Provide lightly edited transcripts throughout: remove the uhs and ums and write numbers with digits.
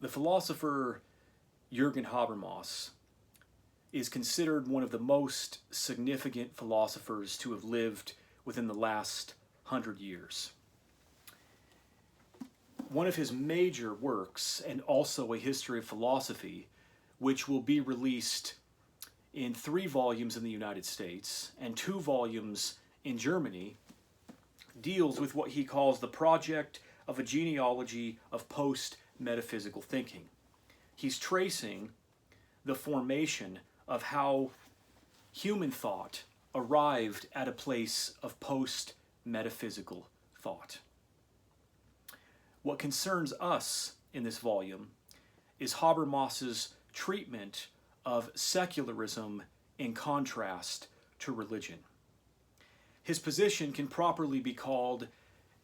The philosopher Jurgen Habermas is considered one of the most significant philosophers to have lived within the last 100 years. One of his major works, and also a history of philosophy, which will be released in 3 volumes in the United States and 2 volumes in Germany, deals with what he calls the project of a genealogy of post-metaphysical thinking. He's tracing the formation of how human thought arrived at a place of post-metaphysical thought. What concerns us in this volume is Habermas's treatment of secularism in contrast to religion. His position can properly be called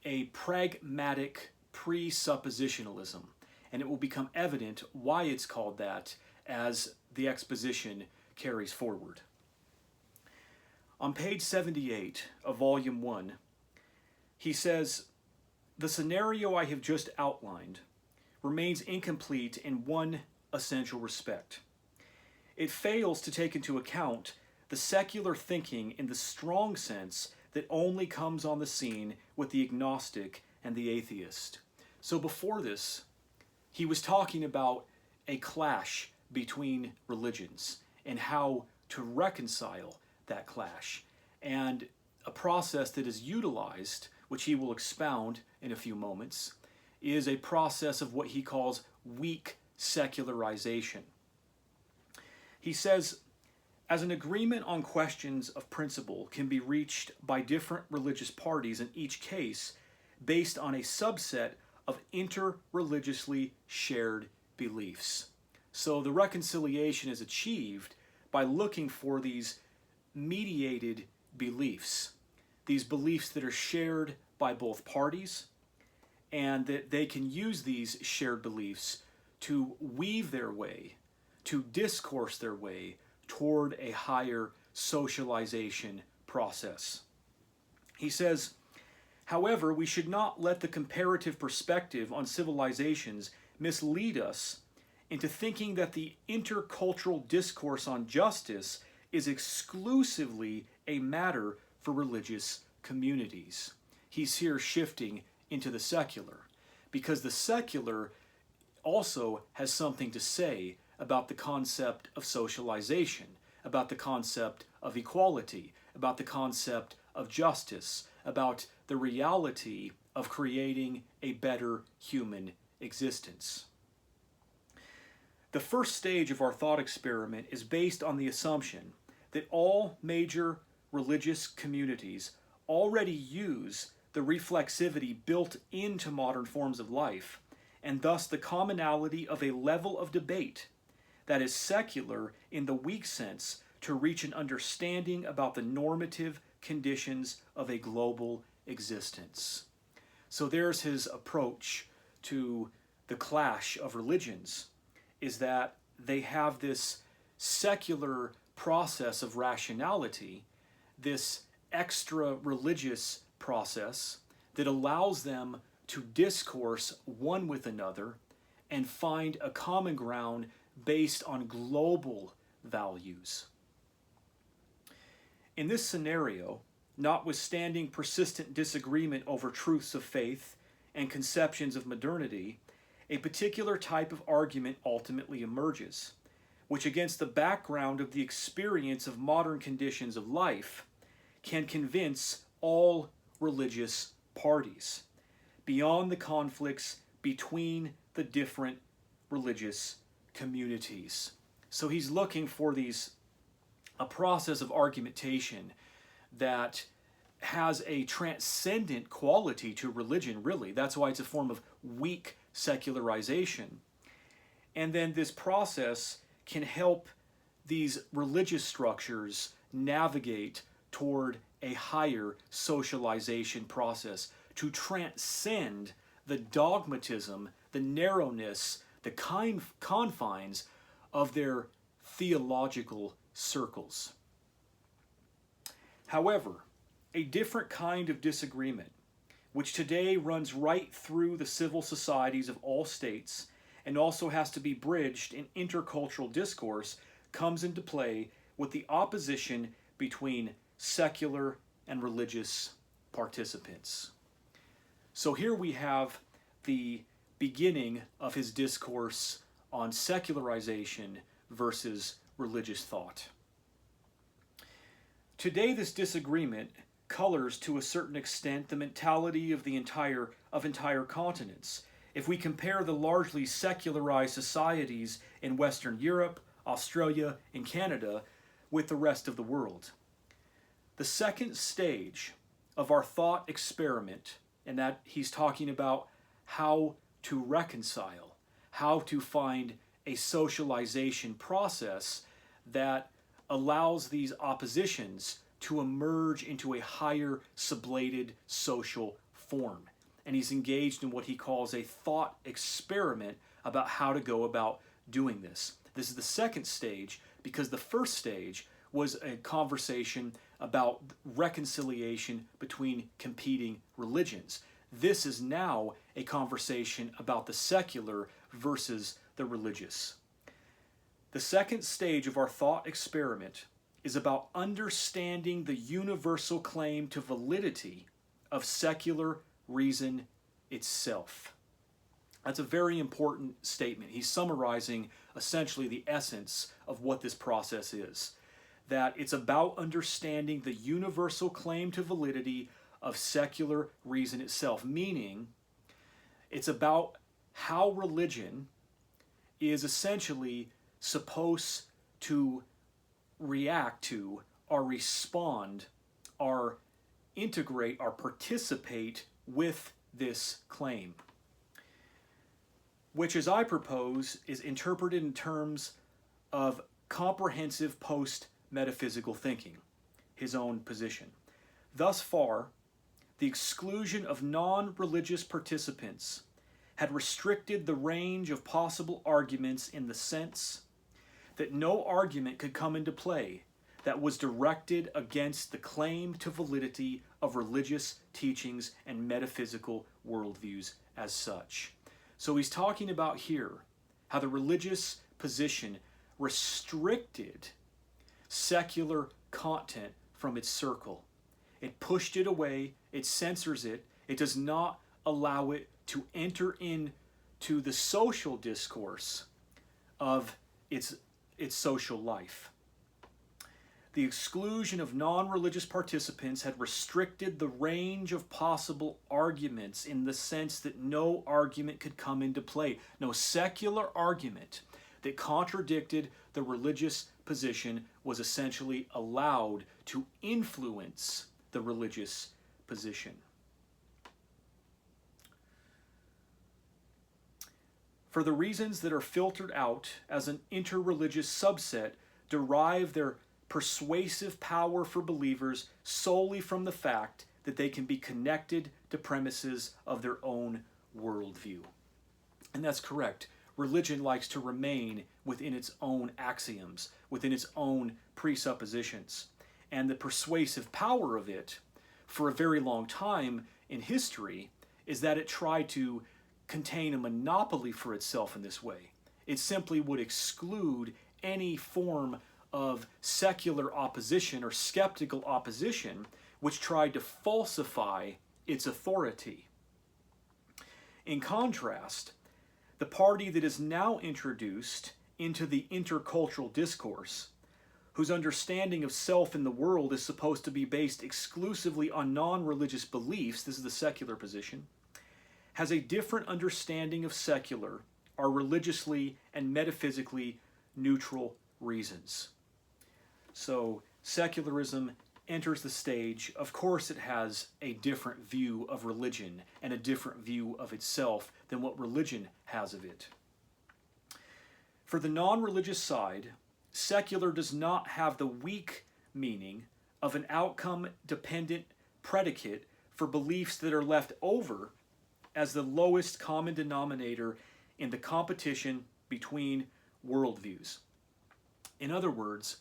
a pragmatic presuppositionalism, and it will become evident why it's called that as the exposition carries forward. On page 78 of Volume 1, he says, "The scenario I have just outlined remains incomplete in one essential respect. It fails to take into account the secular thinking in the strong sense that only comes on the scene with the agnostic and the atheist." So before this, he was talking about a clash between religions and how to reconcile that clash, and a process that is utilized, which he will expound in a few moments, is a process of what he calls weak secularization. He says, as an agreement on questions of principle can be reached by different religious parties in each case based on a subset of inter-religiously shared beliefs. So the reconciliation is achieved by looking for these mediated beliefs, these beliefs that are shared by both parties, and that they can use these shared beliefs to weave their way, to discourse their way toward a higher socialization process. He says, however, we should not let the comparative perspective on civilizations mislead us into thinking that the intercultural discourse on justice is exclusively a matter for religious communities. He's here shifting into the secular, because the secular also has something to say about the concept of socialization, about the concept of equality, about the concept of justice, about the reality of creating a better human existence. The first stage of our thought experiment is based on the assumption that all major religious communities already use the reflexivity built into modern forms of life, and thus the commonality of a level of debate that is secular in the weak sense to reach an understanding about the normative conditions of a global existence. So there's his approach to the clash of religions, is that they have this secular process of rationality, this extra religious process that allows them to discourse one with another and find a common ground based on global values. In this scenario, notwithstanding persistent disagreement over truths of faith and conceptions of modernity, a particular type of argument ultimately emerges, which against the background of the experience of modern conditions of life can convince all religious parties, beyond the conflicts between the different religious communities. So he's looking for a process of argumentation that has a transcendent quality to religion, really. That's why it's a form of weak secularization. And then this process can help these religious structures navigate toward a higher socialization process to transcend the dogmatism, the narrowness, the confines of their theological circles. However, a different kind of disagreement, which today runs right through the civil societies of all states and also has to be bridged in intercultural discourse comes into play with the opposition between secular and religious participants. So here we have the beginning of his discourse on secularization versus religious thought. Today, this disagreement colors to a certain extent the mentality of entire continents. If we compare the largely secularized societies in Western Europe, Australia, and Canada with the rest of the world. The second stage of our thought experiment, and that he's talking about how to reconcile, how to find a socialization process that allows these oppositions to emerge into a higher sublated social form. And he's engaged in what he calls a thought experiment about how to go about doing this. This is the second stage because the first stage was a conversation about reconciliation between competing religions. This is now a conversation about the secular versus the religious. The second stage of our thought experiment is about understanding the universal claim to validity of secular reason itself. That's a very important statement. He's summarizing essentially the essence of what this process is. That it's about understanding the universal claim to validity of secular reason itself, meaning it's about how religion is essentially supposed to react to or respond or integrate or participate with this claim, which, as I propose, is interpreted in terms of comprehensive post-metaphysical thinking, his own position. Thus far, the exclusion of non-religious participants had restricted the range of possible arguments in the sense that no argument could come into play that was directed against the claim to validity of religious teachings and metaphysical worldviews as such. So he's talking about here how the religious position restricted secular content from its circle. It pushed it away, it censors it, it does not allow it to enter into the social discourse of its social life. The exclusion of non-religious participants had restricted the range of possible arguments in the sense that no argument could come into play. No secular argument that contradicted the religious position was essentially allowed to influence the religious position. For the reasons that are filtered out as an interreligious subset derive their persuasive power for believers solely from the fact that they can be connected to premises of their own worldview. And that's correct. Religion likes to remain within its own axioms, within its own presuppositions. And the persuasive power of it, for a very long time in history, is that it tried to contain a monopoly for itself in this way. It simply would exclude any form of secular opposition or skeptical opposition which tried to falsify its authority. In contrast, the party that is now introduced into the intercultural discourse, whose understanding of self in the world is supposed to be based exclusively on non-religious beliefs, this is the secular position, has a different understanding of secular or religiously and metaphysically neutral reasons. So secularism enters the stage. Of course it has a different view of religion and a different view of itself than what religion has of it. For the non-religious side, secular does not have the weak meaning of an outcome-dependent predicate for beliefs that are left over as the lowest common denominator in the competition between worldviews. In other words,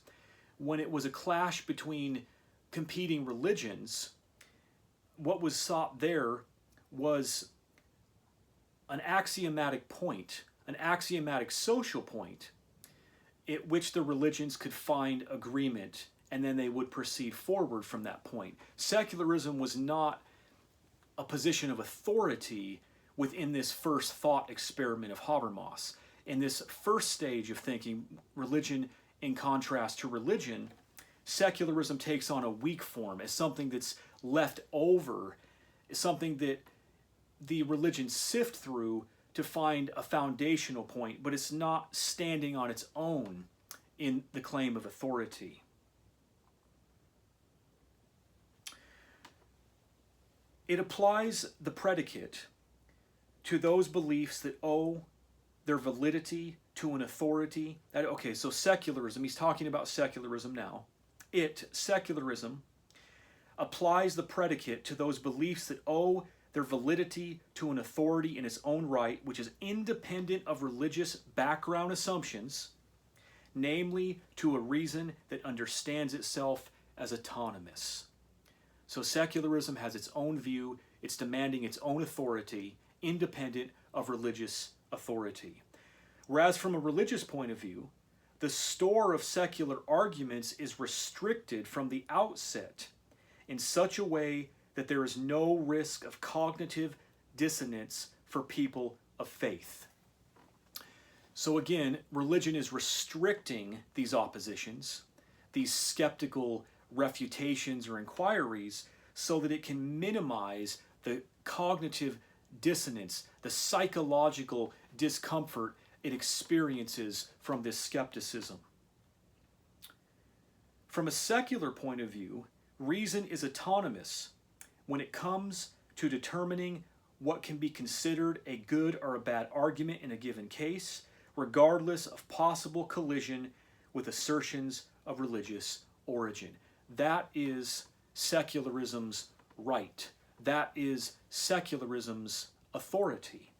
when it was a clash between competing religions, what was sought there was an axiomatic point, an axiomatic social point at which the religions could find agreement, and then they would proceed forward from that point. Secularism was not a position of authority within this first thought experiment of Habermas. In this first stage of thinking, religion in contrast to religion, secularism takes on a weak form as something that's left over, something that the religions sift through to find a foundational point, but it's not standing on its own in the claim of authority. It applies the predicate to those beliefs that owe their validity to an authority. Okay, so secularism, he's talking about secularism now. Secularism, applies the predicate to those beliefs that owe their validity to an authority in its own right, which is independent of religious background assumptions, namely to a reason that understands itself as autonomous. So secularism has its own view, it's demanding its own authority, independent of religious authority. Whereas from a religious point of view, the store of secular arguments is restricted from the outset in such a way that there is no risk of cognitive dissonance for people of faith. So again, religion is restricting these oppositions, these skeptical refutations or inquiries, so that it can minimize the cognitive dissonance, the psychological discomfort it experiences from this skepticism. From a secular point of view, reason is autonomous when it comes to determining what can be considered a good or a bad argument in a given case, regardless of possible collision with assertions of religious origin. That is secularism's right. That is secularism's authority,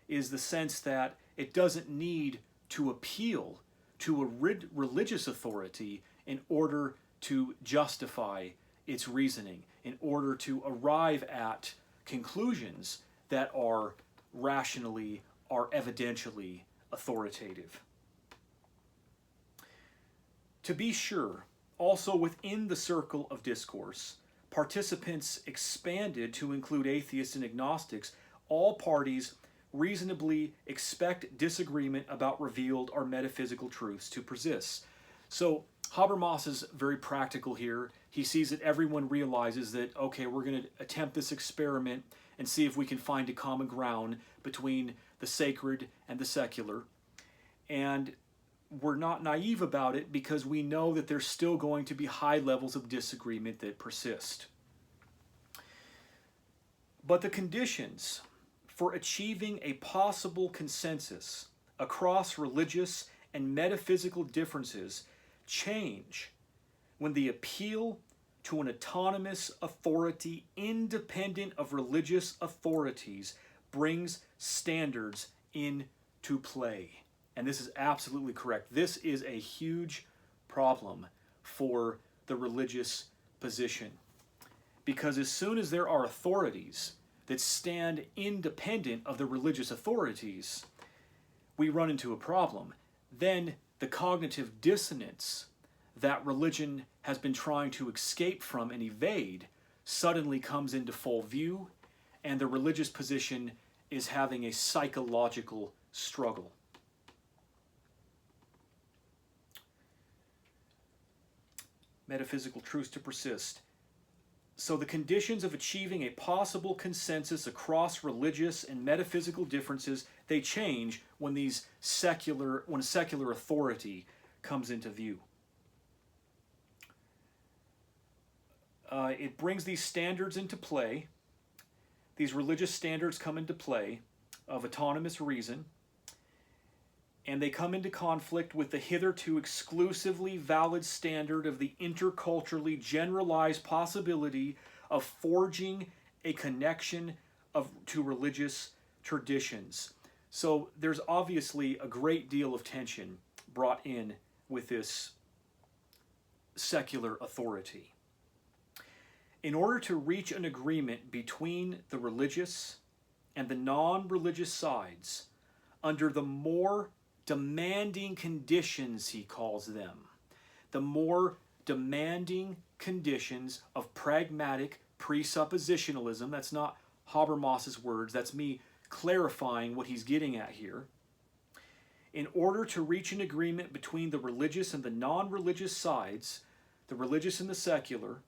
is the sense that it doesn't need to appeal to a religious authority in order to justify its reasoning, in order to arrive at conclusions that are rationally, are evidentially authoritative. To be sure, also within the circle of discourse, participants expanded to include atheists and agnostics. All parties reasonably expect disagreement about revealed or metaphysical truths to persist. So Habermas is very practical here. He sees that everyone realizes that, okay, we're going to attempt this experiment and see if we can find a common ground between the sacred and the secular. And we're not naive about it because we know that there's still going to be high levels of disagreement that persist. But the conditions for achieving a possible consensus across religious and metaphysical differences change when the appeal to an autonomous authority independent of religious authorities brings standards into play. And this is absolutely correct. This is a huge problem for the religious position. Because as soon as there are authorities that stand independent of the religious authorities, we run into a problem. Then the cognitive dissonance that religion has been trying to escape from and evade suddenly comes into full view, and the religious position is having a psychological struggle. Metaphysical truths to persist. So the conditions of achieving a possible consensus across religious and metaphysical differences, they change when when secular authority comes into view. It brings these standards into play. These religious standards come into play of autonomous reason, and they come into conflict with the hitherto exclusively valid standard of the interculturally generalized possibility of forging a connection to religious traditions. So there's obviously a great deal of tension brought in with this secular authority. In order to reach an agreement between the religious and the non-religious sides, under the more demanding conditions, he calls them. The more demanding conditions of pragmatic presuppositionalism. That's not Habermas's words, that's me clarifying what he's getting at here. In order to reach an agreement between the religious and the non-religious sides, the religious and the secular,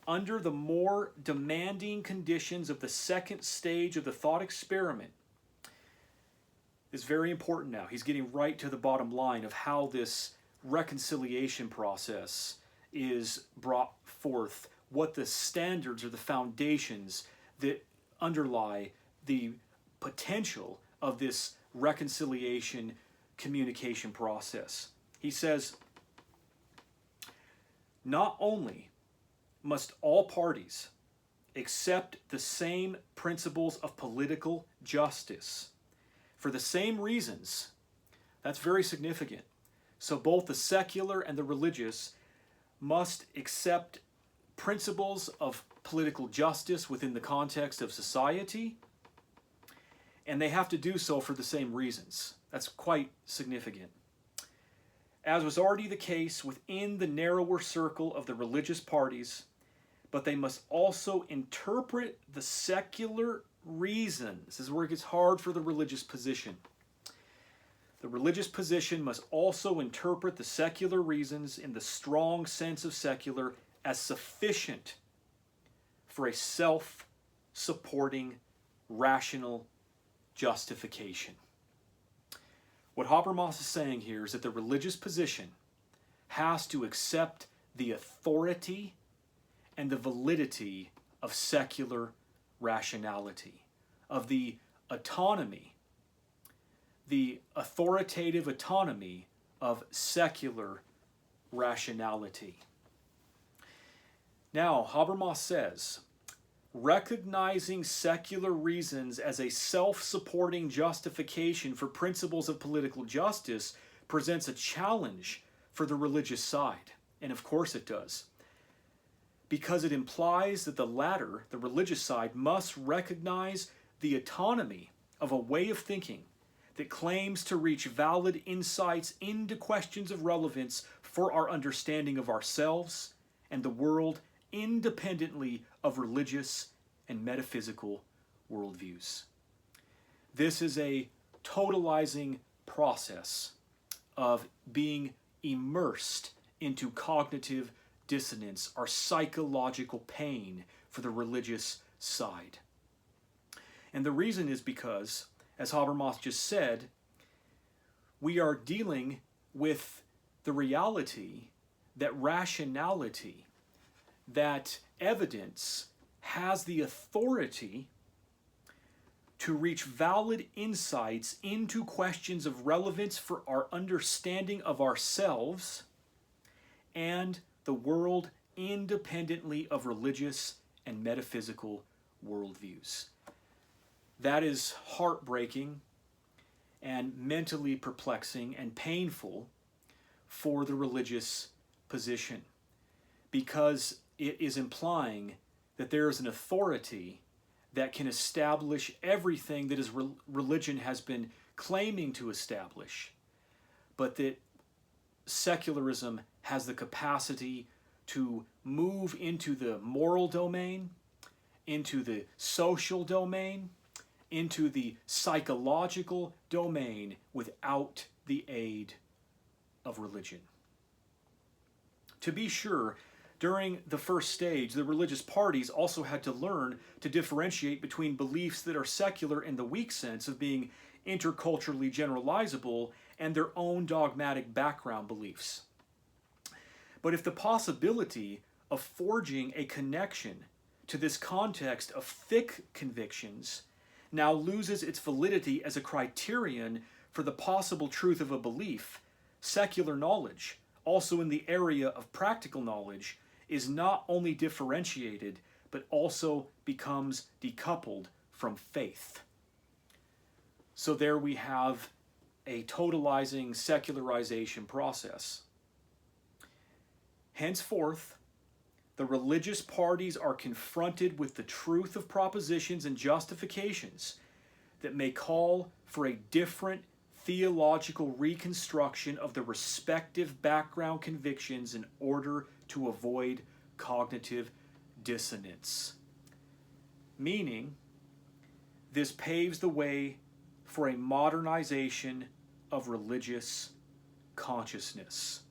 under the more demanding conditions of the second stage of the thought experiment, is very important now. He's getting right to the bottom line of how this reconciliation process is brought forth, what the standards or the foundations that underlie the potential of this reconciliation communication process. He says, not only must all parties accept the same principles of political justice for the same reasons. That's very significant. So both the secular and the religious must accept principles of political justice within the context of society, and they have to do so for the same reasons. That's quite significant. As was already the case within the narrower circle of the religious parties, but they must also interpret the secular reasons. This is where it gets hard for the religious position. The religious position must also interpret the secular reasons in the strong sense of secular as sufficient for a self-supporting, rational justification. What Habermas is saying here is that the religious position has to accept the authority and the validity of secular rationality, of the autonomy, the authoritative autonomy of secular rationality. Now, Habermas says, recognizing secular reasons as a self-supporting justification for principles of political justice presents a challenge for the religious side. And of course it does. Because it implies that the latter, the religious side, must recognize the autonomy of a way of thinking that claims to reach valid insights into questions of relevance for our understanding of ourselves and the world independently of religious and metaphysical worldviews. This is a totalizing process of being immersed into cognitive dissonance or psychological pain for the religious side. And the reason is because, as Habermas just said, we are dealing with the reality that rationality, that evidence has the authority to reach valid insights into questions of relevance for our understanding of ourselves and the world independently of religious and metaphysical worldviews. That is heartbreaking and mentally perplexing and painful for the religious position, because it is implying that there is an authority that can establish everything that is religion has been claiming to establish, but that secularism has the capacity to move into the moral domain, into the social domain, into the psychological domain without the aid of religion. To be sure, during the first stage, the religious parties also had to learn to differentiate between beliefs that are secular in the weak sense of being interculturally generalizable and their own dogmatic background beliefs. But if the possibility of forging a connection to this context of thick convictions now loses its validity as a criterion for the possible truth of a belief, secular knowledge, also in the area of practical knowledge, is not only differentiated, but also becomes decoupled from faith. So there we have a totalizing secularization process. Henceforth, the religious parties are confronted with the truth of propositions and justifications that may call for a different theological reconstruction of the respective background convictions in order to avoid cognitive dissonance. Meaning, this paves the way for a modernization of religious consciousness.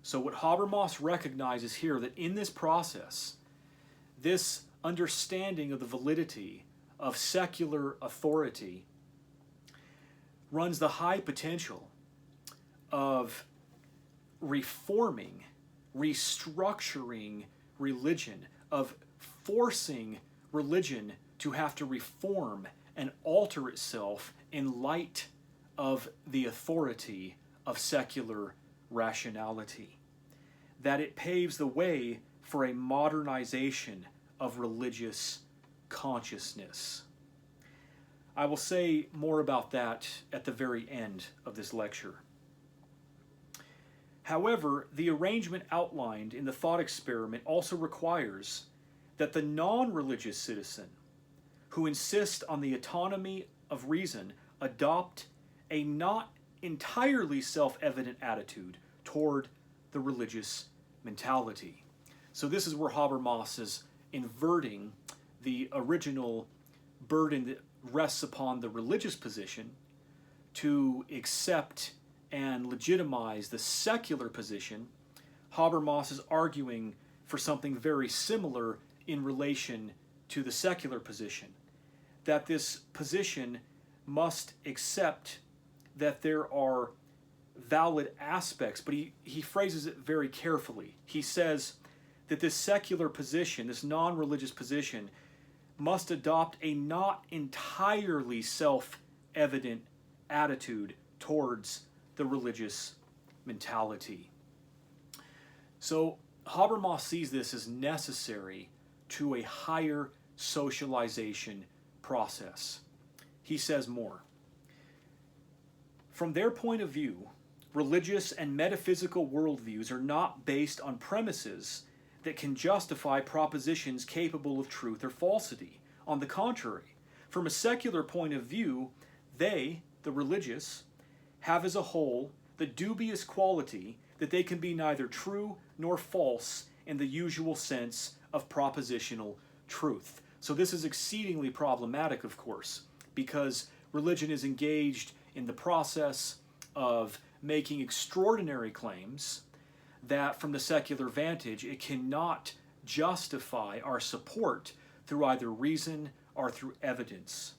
So what Habermas recognizes here, that in this process, this understanding of the validity of secular authority runs the high potential of reforming, restructuring religion, of forcing religion to have to reform and alter itself in light of the authority of secular rationality. That it paves the way for a modernization of religious consciousness. I will say more about that at the very end of this lecture. However, the arrangement outlined in the thought experiment also requires that the non-religious citizen who insists on the autonomy of reason adopt a not entirely self-evident attitude toward the religious mentality. So this is where Habermas is inverting the original burden that rests upon the religious position to accept and legitimize the secular position. Habermas is arguing for something very similar in relation to the secular position, that this position must accept that there are valid aspects, but he phrases it very carefully. He says that this secular position, this non-religious position, must adopt a not entirely self-evident attitude towards the religious mentality. So Habermas sees this as necessary to a higher socialization process. He says more. From their point of view, religious and metaphysical worldviews are not based on premises that can justify propositions capable of truth or falsity. On the contrary, from a secular point of view, they, the religious, have as a whole the dubious quality that they can be neither true nor false in the usual sense of propositional truth. So this is exceedingly problematic, of course, because religion is engaged in the process of making extraordinary claims that from the secular vantage it cannot justify our support through either reason or through evidence.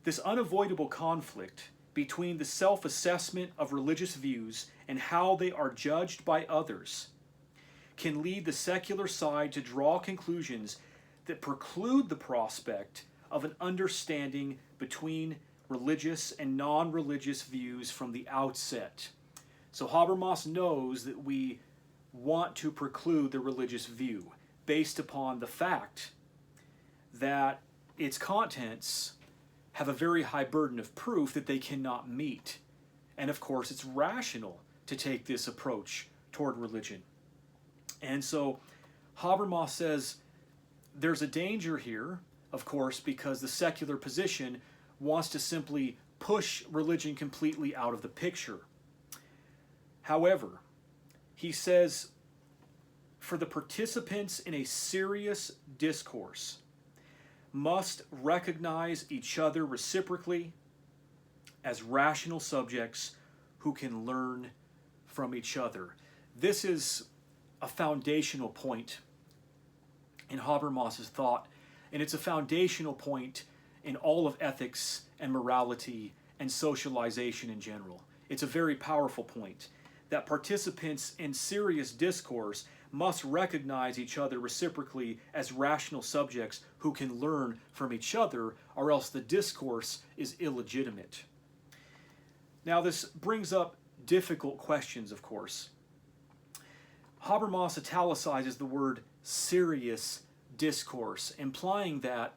This unavoidable conflict between the self-assessment of religious views and how they are judged by others can lead the secular side to draw conclusions that preclude the prospect of an understanding between religious and non-religious views from the outset. So Habermas knows that we want to preclude the religious view based upon the fact that its contents have a very high burden of proof that they cannot meet. And of course, it's rational to take this approach toward religion. And so Habermas says there's a danger here, of course, because the secular position wants to simply push religion completely out of the picture. However, he says, for the participants in a serious discourse must recognize each other reciprocally as rational subjects who can learn from each other. This is a foundational point in Habermas's thought, and it's a foundational point in all of ethics and morality and socialization in general. It's a very powerful point that participants in serious discourse must recognize each other reciprocally as rational subjects who can learn from each other, or else the discourse is illegitimate. Now, this brings up difficult questions, of course. Habermas italicizes the word serious discourse, implying that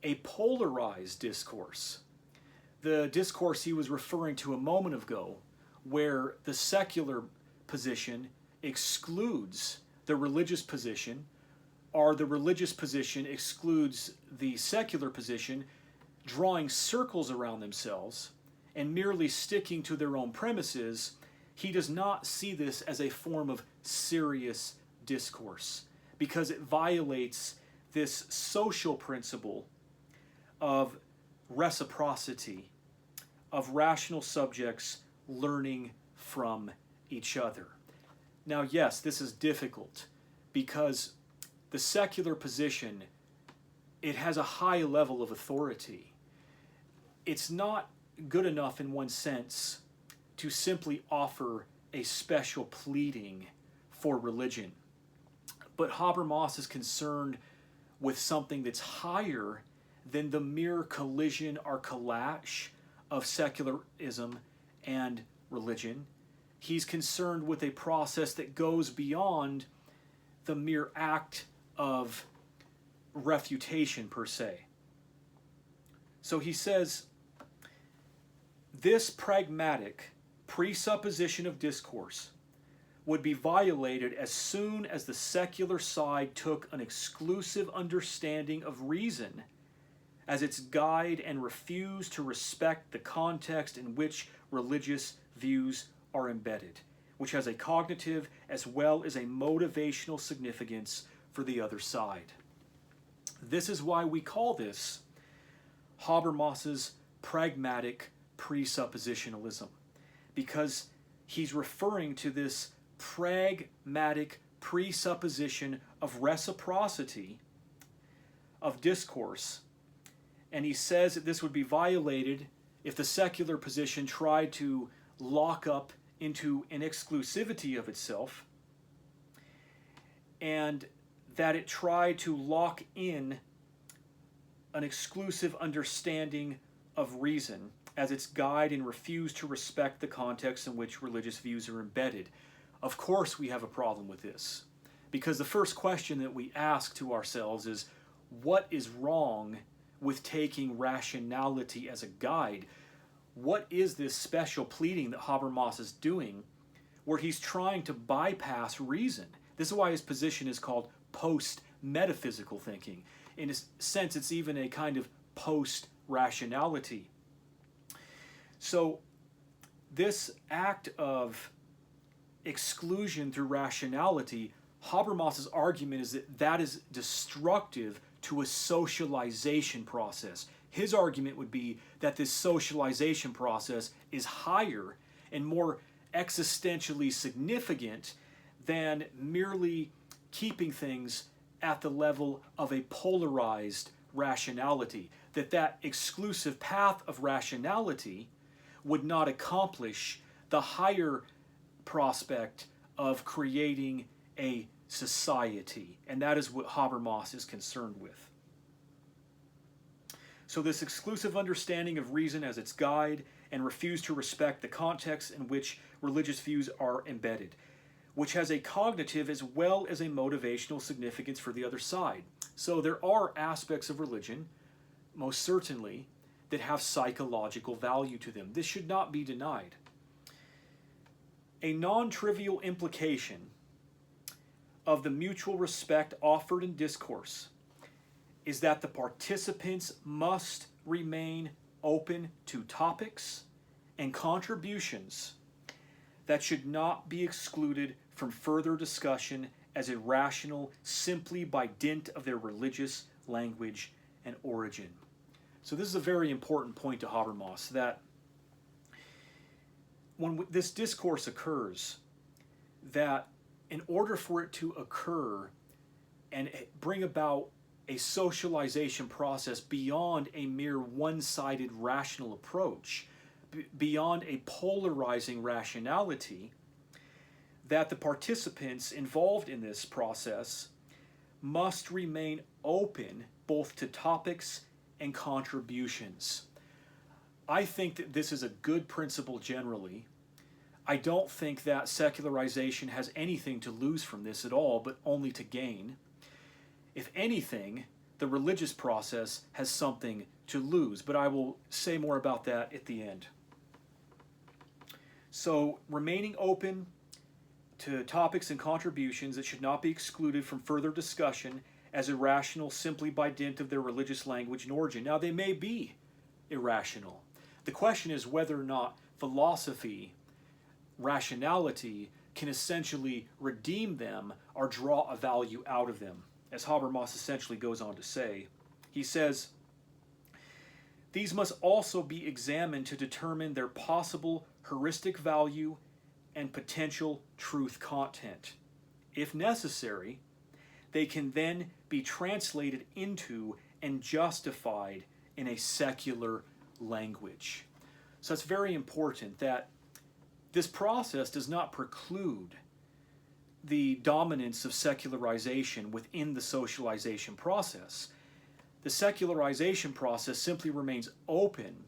a polarized discourse, the discourse he was referring to a moment ago, where the secular position excludes the religious position, or the religious position excludes the secular position, drawing circles around themselves and merely sticking to their own premises, he does not see this as a form of serious discourse because it violates this social principle of reciprocity, of rational subjects learning from each other. Now, yes, this is difficult because the secular position, it has a high level of authority. It's not good enough in one sense to simply offer a special pleading for religion. But Habermas is concerned with something that's higher than the mere collision or clash of secularism and religion. He's concerned with a process that goes beyond the mere act of refutation per se. So he says, this pragmatic presupposition of discourse would be violated as soon as the secular side took an exclusive understanding of reason as its guide and refused to respect the context in which religious views are embedded, which has a cognitive as well as a motivational significance for the other side. This is why we call this Habermas's pragmatic presuppositionalism, because he's referring to this pragmatic presupposition of reciprocity of discourse, and he says that this would be violated if the secular position tried to lock up into an exclusivity of itself, and that it tried to lock in an exclusive understanding of reason as its guide and refused to respect the context in which religious views are embedded. Of course we have a problem with this, because the first question that we ask to ourselves is, what is wrong with taking rationality as a guide? What is this special pleading that Habermas is doing where he's trying to bypass reason? This is why his position is called post-metaphysical thinking. In a sense, it's even a kind of post-rationality. So this act of exclusion through rationality, Habermas's argument is that that is destructive to a socialization process. His argument would be that this socialization process is higher and more existentially significant than merely keeping things at the level of a polarized rationality. That exclusive path of rationality would not accomplish the higher prospect of creating a society. And that is what Habermas is concerned with. So this exclusive understanding of reason as its guide and refuse to respect the context in which religious views are embedded, which has a cognitive as well as a motivational significance for the other side. So there are aspects of religion, most certainly, that have psychological value to them. This should not be denied. A non-trivial implication of the mutual respect offered in discourse is that the participants must remain open to topics and contributions that should not be excluded from further discussion as irrational simply by dint of their religious language and origin. So this is a very important point to Habermas, that when this discourse occurs, that in order for it to occur and bring about a socialization process beyond a mere one-sided rational approach, beyond a polarizing rationality, that the participants involved in this process must remain open both to topics and contributions. I think that this is a good principle generally. I don't think that secularization has anything to lose from this at all, but only to gain. If anything, the religious process has something to lose, but I will say more about that at the end. So, remaining open to topics and contributions that should not be excluded from further discussion as irrational simply by dint of their religious language and origin. Now, they may be irrational. The question is whether or not philosophy, rationality, can essentially redeem them or draw a value out of them. As Habermas essentially goes on to say, he says, these must also be examined to determine their possible heuristic value and potential truth content. If necessary, they can then be translated into and justified in a secular language. So it's very important that this process does not preclude the dominance of secularization within the socialization process. The secularization process simply remains open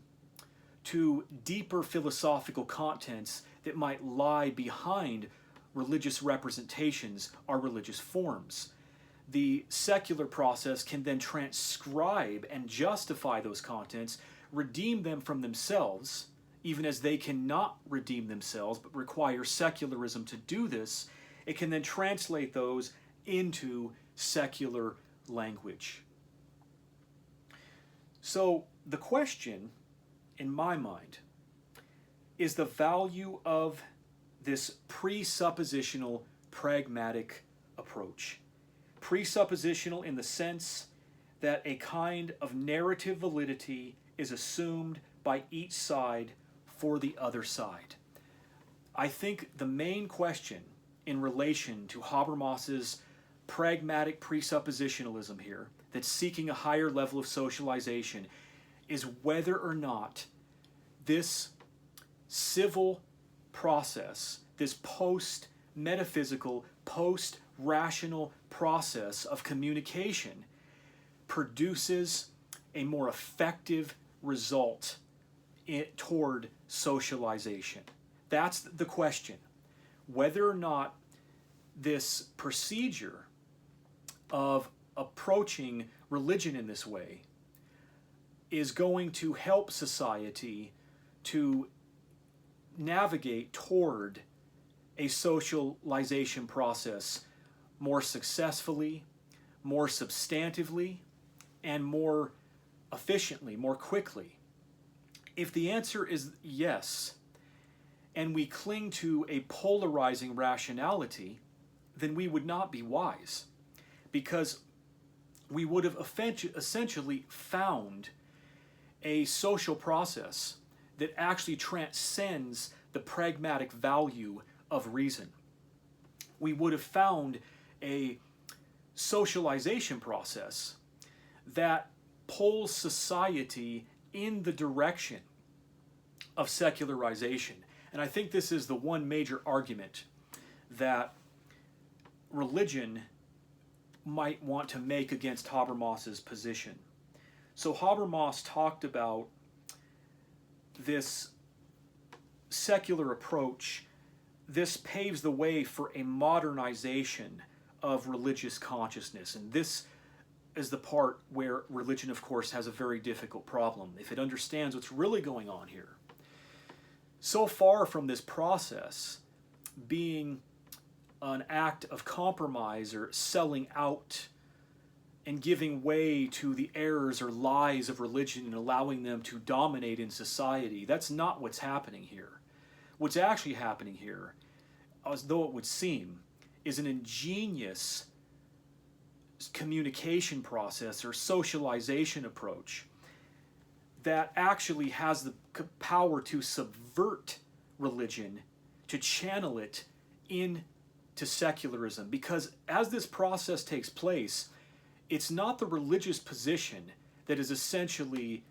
to deeper philosophical contents that might lie behind religious representations or religious forms. The secular process can then transcribe and justify those contents, redeem them from themselves, even as they cannot redeem themselves but require secularism to do this. It can then translate those into secular language. So the question, in my mind, is the value of this presuppositional pragmatic approach. Presuppositional in the sense that a kind of narrative validity is assumed by each side for the other side. I think the main question in relation to Habermas's pragmatic presuppositionalism here, that's seeking a higher level of socialization, is whether or not this civil process, this post-metaphysical, post-rational process of communication produces a more effective result toward socialization. That's the question. Whether or not this procedure of approaching religion in this way is going to help society to navigate toward a socialization process more successfully, more substantively, and more efficiently, more quickly. If the answer is yes, and we cling to a polarizing rationality, then we would not be wise, because we would have essentially found a social process that actually transcends the pragmatic value of reason. We would have found a socialization process that pulls society in the direction of secularization. And I think this is the one major argument that religion might want to make against Habermas's position. So Habermas talked about this secular approach. This paves the way for a modernization of religious consciousness. And this is the part where religion, of course, has a very difficult problem if it understands what's really going on here. So far from this process being an act of compromise or selling out and giving way to the errors or lies of religion and allowing them to dominate in society, that's not what's happening here. What's actually happening here, as though it would seem, is an ingenious communication process or socialization approach that actually has the power to subvert religion, to channel it into secularism. Because as this process takes place, it's not the religious position that is essentially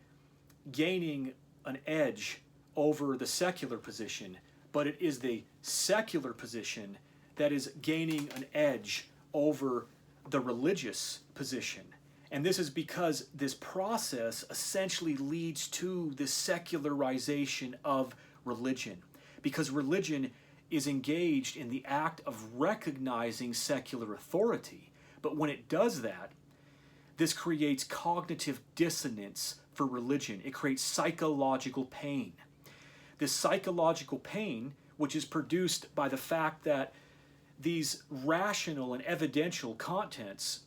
gaining an edge over the secular position, but it is the secular position that is gaining an edge over the religious position. And this is because this process essentially leads to the secularization of religion. Because religion is engaged in the act of recognizing secular authority. But when it does that, this creates cognitive dissonance for religion. It creates psychological pain. This psychological pain, which is produced by the fact that these rational and evidential contents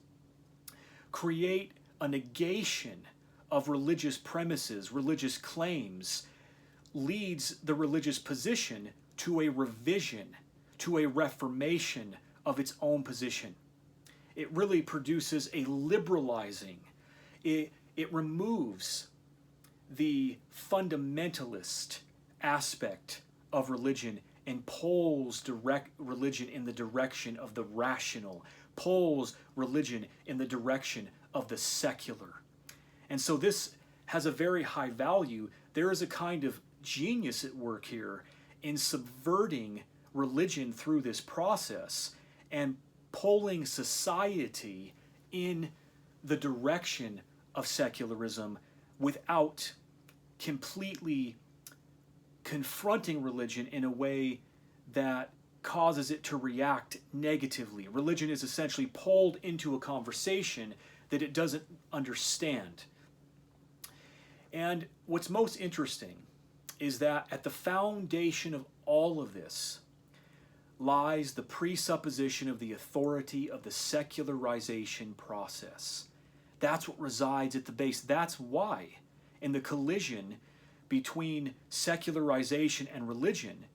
create a negation of religious premises, religious claims, leads the religious position to a revision, to a reformation of its own position. It really produces a liberalizing. It removes the fundamentalist aspect of religion and pulls religion in the direction of the rational, pulls religion in the direction of the secular. And so this has a very high value. There is a kind of genius at work here in subverting religion through this process and pulling society in the direction of secularism without completely confronting religion in a way that causes it to react negatively. Religion is essentially pulled into a conversation that it doesn't understand. And what's most interesting is that at the foundation of all of this lies the presupposition of the authority of the secularization process. That's what resides at the base. That's why in the collision between secularization and religion,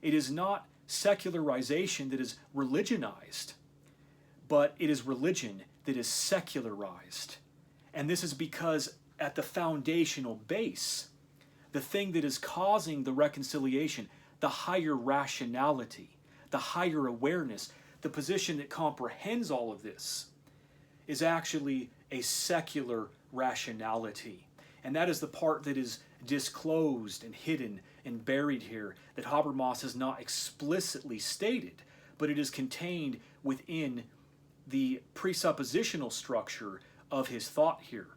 it is not secularization that is religionized, but it is religion that is secularized. And this is because at the foundational base, the thing that is causing the reconciliation, the higher rationality, the higher awareness, the position that comprehends all of this, is actually a secular rationality. And that is the part that is disclosed and hidden and buried here, that Habermas has not explicitly stated, but it is contained within the presuppositional structure of his thought here.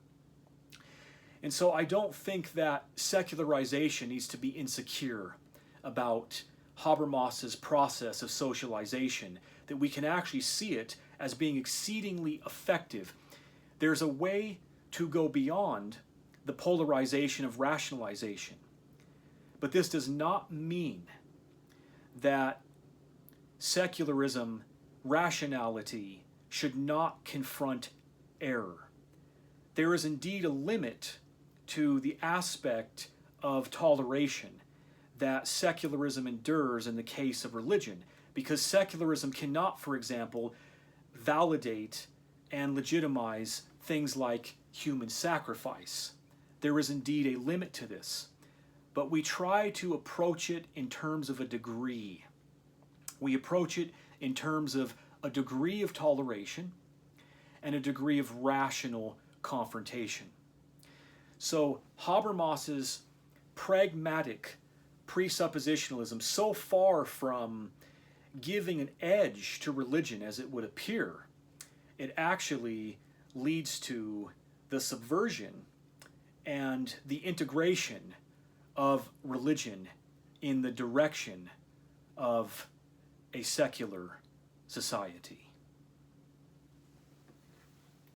And so I don't think that secularization needs to be insecure about Habermas's process of socialization, that we can actually see it as being exceedingly effective. There's a way to go beyond the polarization of rationalization. But this does not mean that secularism, rationality, should not confront error. There is indeed a limit to the aspect of toleration that secularism endures in the case of religion, because secularism cannot, for example, validate and legitimize things like human sacrifice. There is indeed a limit to this, but we try to approach it in terms of a degree. We approach it in terms of a degree of toleration and a degree of rational confrontation. So Habermas's pragmatic presuppositionalism, so far from giving an edge to religion as it would appear, it actually leads to the subversion and the integration of religion in the direction of a secular society.